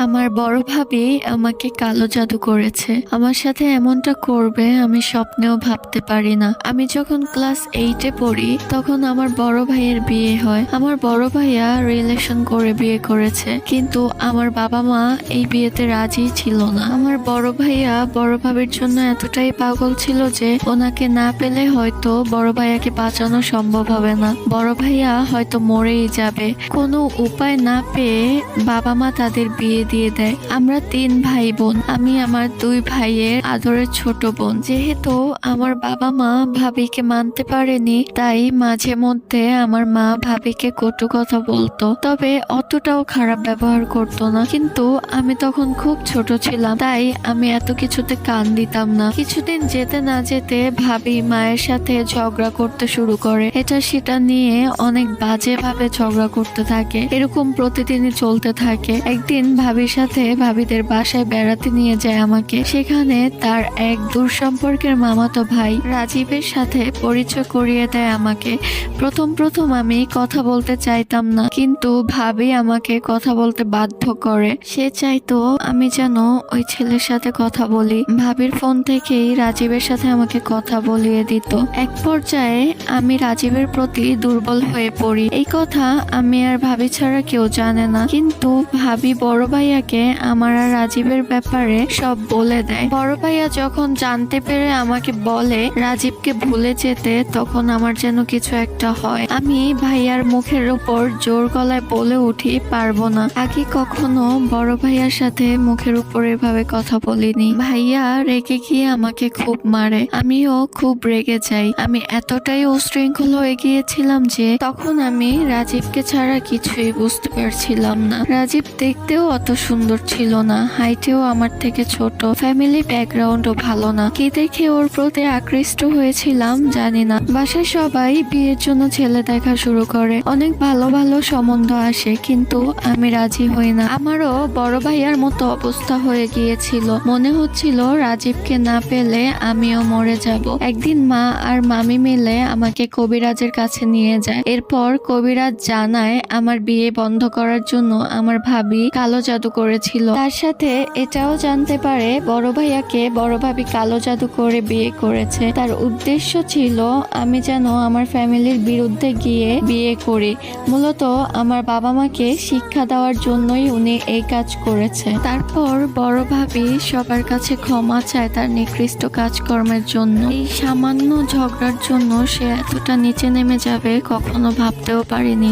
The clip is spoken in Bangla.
আমার বড় ভাবি আমাকে কালো জাদু করেছে। আমার সাথে এমনটা করবে আমি স্বপ্নেও ভাবতে পারি না। আমি যখন ক্লাস 8-এ পড়ি তখন আমার বড় ভাইয়ের বিয়ে হয়। আমার বড় ভাইয়া রিলেশন করে বিয়ে করেছে, কিন্তু আমার বাবা মা এই বিয়েতে রাজি ছিল না। আমার বড় ভাইয়া বড় ভাবির জন্য এতটাই পাগল ছিল যে ওনাকে না পেলে হয়তো বড় ভাইয়াকে বাঁচানো সম্ভব হবে না। বড় ভাইয়া হয়তো মরেই যাবে। কোনো উপায় না পেয়ে বাবা মা তাদের বিয়ে দিয়ে দেয়। আমরা 3 ভাই বোন। আমি আমার 2 ভাইয়ের আদরের ছোট বোন। যেহেতু আমার বাবা মা ভাবিকে মানতে পারেনি, তাই মাঝে মধ্যে আমার মা ভাবিকে কটু কথা বলতো, তবে অতটাও খারাপ ব্যবহার করতো না। কিন্তু আমি তখন খুব ছোট ছিলাম, তাই আমি এত কিছুতে কান দিতাম না। কিছুদিন যেতে না যেতে ভাবি মায়ের সাথে ঝগড়া করতে শুরু করে। এটা সেটা নিয়ে অনেক বাজে ভাবে ঝগড়া করতে থাকে। এরকম প্রতিদিনই চলতে থাকে। একদিন ভাবির সাথে ভাবিদের বাসায় বেড়াতে নিয়ে যায় আমাকে। সেখানে তার এক দূর সম্পর্কের মামাতো ভাই রাজীবের সাথে পরিচয় করিয়ে দেয় আমাকে। প্রথম আমি কথা বলতে চাইতাম না, কিন্তু ভাবি আমাকে কথা বলতে বাধ্য করে। সে চাইতো আমি যেন ওই ছেলের সাথে কথা বলি। ভাবির ফোন থেকেই রাজীবের সাথে আমাকে কথা বলিয়ে দিত। এক পর্যায়ে আমি রাজীবের প্রতি দুর্বল হয়ে পড়ি। এই কথা আমি আর ভাবি ছাড়া কেউ জানে না, কিন্তু ভাবি বড় ভাইয়াকে আমার আর রাজীবের ব্যাপারে সব বলে দেয়। বড় ভাইয়া যখন জানতে পেরে আমাকে বলে রাজীবকে ভুলে যেতে, তখন আমার যেন কিছু একটা হয়। আমি ভাইয়ার মুখের উপর জোর গলায় বলে উঠি, পারবো না। আগে কখনো বড় ভাইয়ার সাথে মুখের উপর এভাবে কথা বলিনি। ভাইয়া রেগে গিয়ে আমাকে খুব মারে। আমিও খুব রেগে যাই। আমি এতটাই উশৃঙ্খল হয়ে গিয়েছিলাম যে তখন আমি রাজীবকে ছাড়া কিছুই বুঝতে পারছিলাম না। রাজীব দেখতেও অত সুন্দর ছিল না, হাইটেও আমার থেকে ছোট, ফ্যামিলি ব্যাকগ্রাউন্ডও ভালো না। কি দেখে ওর প্রতি আকৃষ্ট হয়েছিলাম জানি না। বাসায় সবাই বিয়ের জন্য ছেলে দেখা শুরু করে। অনেক ভালো ভালো সম্বন্ধ আসে, কিন্তু আমি রাজি হই না। আমারও বড় ভাইয়ার মতো অবস্থা হয়ে গিয়েছিল। মনে হচ্ছিল রাজীবকে না পেলে আমিও মরে যাব। একদিন মা আর মামি মিলে আমাকে কবিরাজের কাছে নিয়ে যায়। এরপর কবিরাজ জানায় আমার বিয়ে বন্ধ করার জন্য আমার ভাবি কালো জাদু করেছিল। তার সাথে এটাও জানতে পারে বড় ভাইয়াকে বড় ভাবি কালো জাদু করে বিয়ে করেছে। তার উদ্দেশ্য ছিল আমি যেন আমার ফ্যামিলির বিরুদ্ধে গিয়ে বিয়ে করি। মূলত আমার বাবা মাকে শিক্ষা দেওয়ার জন্যই উনি এই কাজ করেছে। তারপর বড় ভাবি সবার কাছে ক্ষমা চায় তার নিকৃষ্ট কাজকর্মের জন্য। এই সামান্য ঝগড়ার জন্য সে এতটা নিচে নেমে যাবে কখনো ভাবতেও পারিনি।